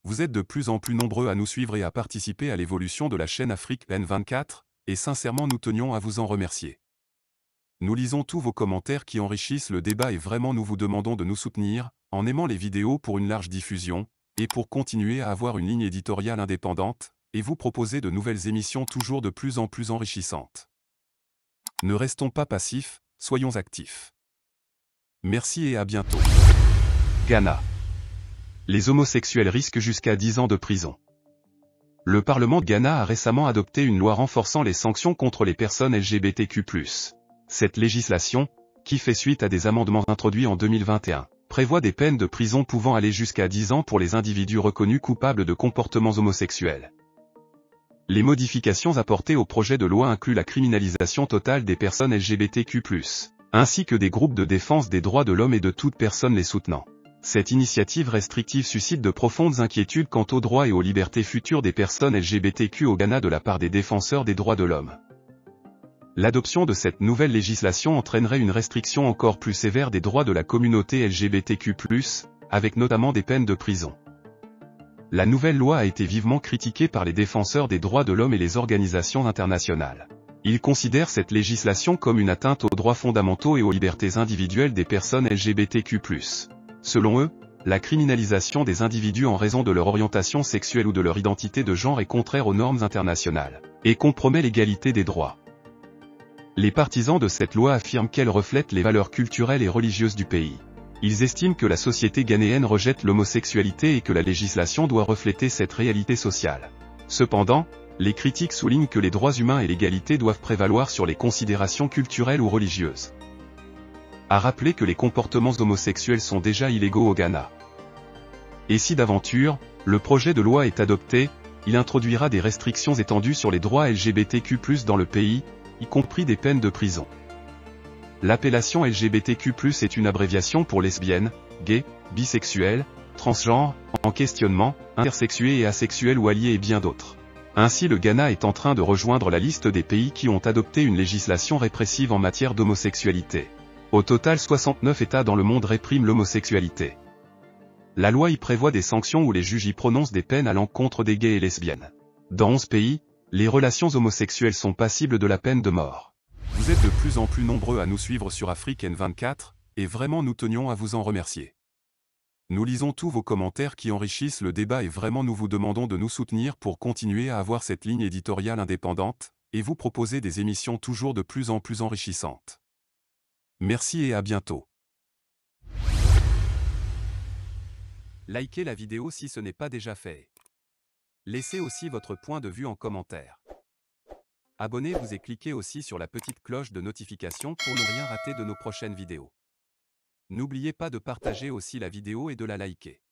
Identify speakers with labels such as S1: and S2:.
S1: Vous êtes de plus en plus nombreux à nous suivre et à participer à l'évolution de la chaîne Afrique N24, et sincèrement nous tenions à vous en remercier. Nous lisons tous vos commentaires qui enrichissent le débat et vraiment nous vous demandons de nous soutenir, en aimant les vidéos pour une large diffusion, et pour continuer à avoir une ligne éditoriale indépendante, et vous proposer de nouvelles émissions toujours de plus en plus enrichissantes. Ne restons pas passifs, soyons actifs. Merci et à bientôt. Ghana. Les homosexuels risquent jusqu'à 10 ans de prison. Le Parlement de Ghana a récemment adopté une loi renforçant les sanctions contre les personnes LGBTQ+. Cette législation, qui fait suite à des amendements introduits en 2021, prévoit des peines de prison pouvant aller jusqu'à 10 ans pour les individus reconnus coupables de comportements homosexuels. Les modifications apportées au projet de loi incluent la criminalisation totale des personnes LGBTQ+, ainsi que des groupes de défense des droits de l'homme et de toute personne les soutenant. Cette initiative restrictive suscite de profondes inquiétudes quant aux droits et aux libertés futures des personnes LGBTQ au Ghana de la part des défenseurs des droits de l'homme. L'adoption de cette nouvelle législation entraînerait une restriction encore plus sévère des droits de la communauté LGBTQ+, avec notamment des peines de prison. La nouvelle loi a été vivement critiquée par les défenseurs des droits de l'homme et les organisations internationales. Ils considèrent cette législation comme une atteinte aux droits fondamentaux et aux libertés individuelles des personnes LGBTQ+. Selon eux, la criminalisation des individus en raison de leur orientation sexuelle ou de leur identité de genre est contraire aux normes internationales, et compromet l'égalité des droits. Les partisans de cette loi affirment qu'elle reflète les valeurs culturelles et religieuses du pays. Ils estiment que la société ghanéenne rejette l'homosexualité et que la législation doit refléter cette réalité sociale. Cependant, les critiques soulignent que les droits humains et l'égalité doivent prévaloir sur les considérations culturelles ou religieuses. À rappeler que les comportements homosexuels sont déjà illégaux au Ghana. Et si d'aventure, le projet de loi est adopté, il introduira des restrictions étendues sur les droits LGBTQ+ dans le pays, y compris des peines de prison. L'appellation LGBTQ+ est une abréviation pour lesbiennes, gays, bisexuels, transgenres, en questionnement, intersexués et asexuels ou alliés et bien d'autres. Ainsi le Ghana est en train de rejoindre la liste des pays qui ont adopté une législation répressive en matière d'homosexualité. Au total 69 États dans le monde répriment l'homosexualité. La loi y prévoit des sanctions où les juges y prononcent des peines à l'encontre des gays et lesbiennes. Dans 11 pays, les relations homosexuelles sont passibles de la peine de mort. Vous êtes de plus en plus nombreux à nous suivre sur Afrique N24, et vraiment nous tenions à vous en remercier. Nous lisons tous vos commentaires qui enrichissent le débat et vraiment nous vous demandons de nous soutenir pour continuer à avoir cette ligne éditoriale indépendante, et vous proposer des émissions toujours de plus en plus enrichissantes. Merci et à bientôt. Likez la vidéo si ce n'est pas déjà fait. Laissez aussi votre point de vue en commentaire. Abonnez-vous et cliquez aussi sur la petite cloche de notification pour ne rien rater de nos prochaines vidéos. N'oubliez pas de partager aussi la vidéo et de la liker.